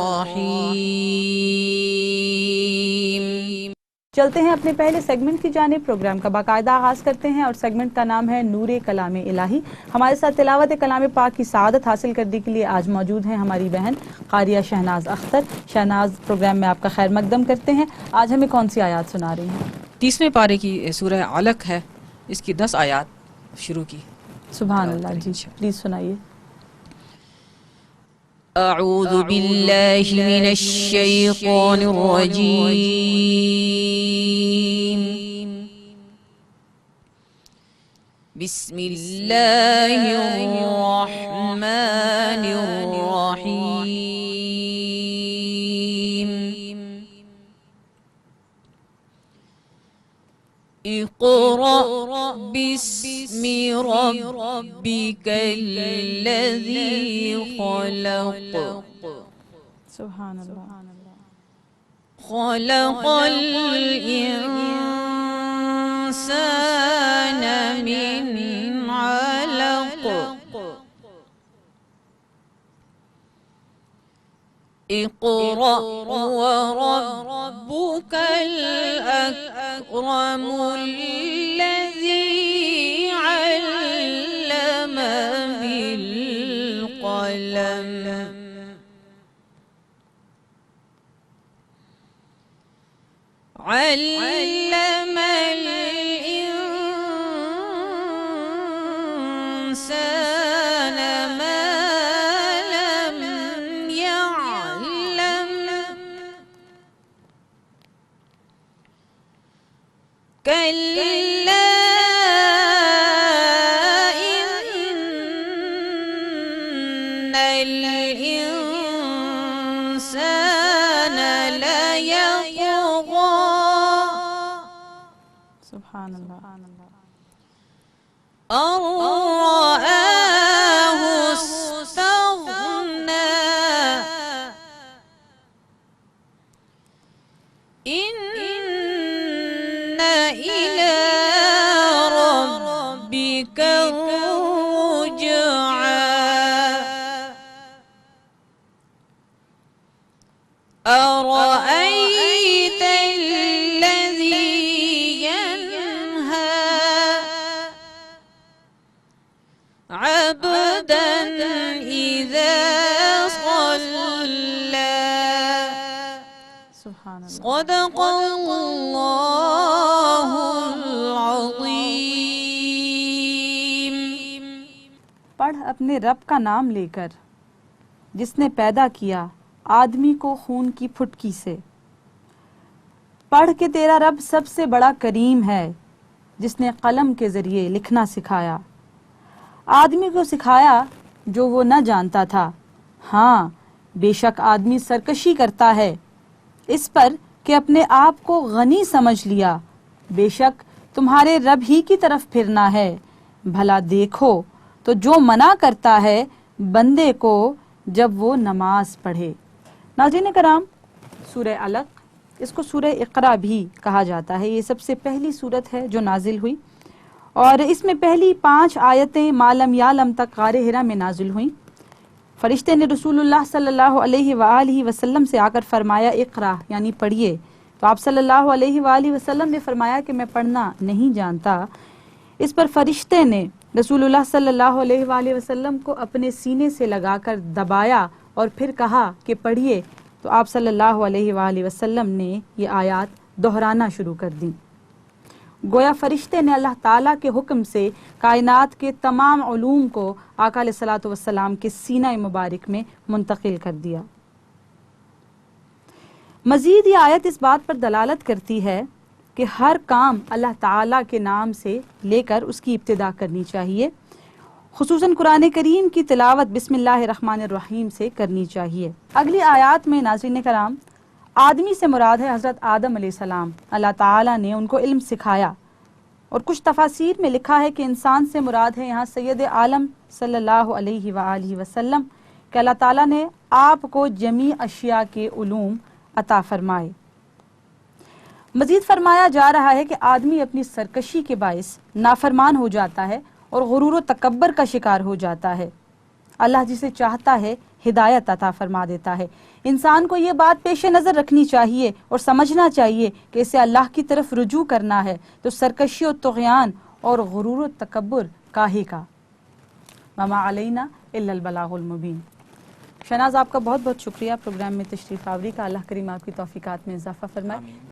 الرحیم۔ چلتے ہیں اپنے پہلے سیگمنٹ کی جانب۔ پروگرام کا باقاعدہ آغاز کرتے ہیں اور سیگمنٹ کا نام ہے نور کلام الہی۔ ہمارے ساتھ تلاوت کلام پاک کی سعادت حاصل کرنے کے لیے آج موجود ہیں ہماری بہن قاریہ شہناز اختر۔ شہناز، پروگرام میں آپ کا خیر مقدم کرتے ہیں۔ آج ہمیں کون سی آیات سنا رہی ہیں؟ 30ویں پارے کی سورہ علق ہے، اس کی 10 آیات شروع کی۔ سبحان اللہ، جی پلیز سنائیے۔ اعوذ باللہ من الشیطان الرجیم، بسم اللہ الرحمن الرحیم۔ اقرأ باسم ربک الذی خلق، سبحان اللہ، خلق الانسان من علق، اقرأ وربك الأكرم الذي علم بالقلم، علم الإنسان ما لم يعلم، كلا إن الإنسان ليطغى، سبحان اللہ، أن رآه استغنى، إن إلى ربك الرجعى، أرأيت الذي ينهى عبدا إذا صلى، سبحان اللہ۔ صدق اللہ العظیم۔ پڑھ اپنے رب کا نام لے کر، جس نے پیدا کیا آدمی کو خون کی پھٹکی سے۔ پڑھ کہ تیرا رب سب سے بڑا کریم ہے، جس نے قلم کے ذریعے لکھنا سکھایا، آدمی کو سکھایا جو وہ نہ جانتا تھا۔ ہاں بے شک آدمی سرکشی کرتا ہے اس پر کہ اپنے آپ کو غنی سمجھ لیا، بے شک تمہارے رب ہی کی طرف پھرنا ہے۔ بھلا دیکھو تو جو منع کرتا ہے بندے کو جب وہ نماز پڑھے۔ ناظرین کرام، سورہ علق، اس کو سورہ اقرا بھی کہا جاتا ہے، یہ سب سے پہلی سورت ہے جو نازل ہوئی، اور اس میں پہلی 5 آیتیں ما لم یعلم تک غار حرا میں نازل ہوئیں۔ فرشتے نے رسول اللہ صلی اللہ علیہ وآلہ وسلم سے آ کر فرمایا اقرا یعنی پڑھیے، تو آپ صلی اللہ علیہ وآلہ وسلم نے فرمایا کہ میں پڑھنا نہیں جانتا۔ اس پر فرشتے نے رسول اللہ صلی اللہ علیہ وآلہ وسلم کو اپنے سینے سے لگا کر دبایا اور پھر کہا کہ پڑھیے، تو آپ صلی اللہ علیہ وآلہ وسلم نے یہ آیات دہرانا شروع کر دیں۔ گویا فرشتے نے اللہ تعالیٰ کے حکم سے کائنات کے تمام علوم کو آقا علیہ الصلوۃ والسلام کے سینہ مبارک میں منتقل کر دیا۔ مزید یہ آیت اس بات پر دلالت کرتی ہے کہ ہر کام اللہ تعالیٰ کے نام سے لے کر اس کی ابتدا کرنی چاہیے، خصوصاً قرآن کریم کی تلاوت بسم اللہ الرحمن الرحیم سے کرنی چاہیے۔ اگلی آیات میں ناظرین کرام آدمی سے مراد ہے حضرت آدم علیہ السلام۔ اللہ تعالیٰ نے ان کو علم سکھایا، اور کچھ تفاسیر میں لکھا ہے کہ انسان سے مراد ہے یہاں سید عالم صلی اللہ علیہ وآلہ وسلم، کہ اللہ تعالیٰ نے آپ کو جمیع اشیاء کے علوم عطا فرمائے۔ مزید فرمایا جا رہا ہے کہ آدمی اپنی سرکشی کے باعث نافرمان ہو جاتا ہے اور غرور و تکبر کا شکار ہو جاتا ہے۔ اللہ جسے چاہتا ہے ہدایت عطا فرما دیتا ہے۔ انسان کو یہ بات پیش نظر رکھنی چاہیے اور سمجھنا چاہیے کہ اسے اللہ کی طرف رجوع کرنا ہے، تو سرکشی و طغیان اور غرور و تکبر کاہے کا۔ وما علینا الا البلاغ المبین۔ شہناز آپ کا بہت بہت شکریہ پروگرام میں تشریف آوری کا، اللہ کریم آپ کی توفیقات میں اضافہ فرمائے۔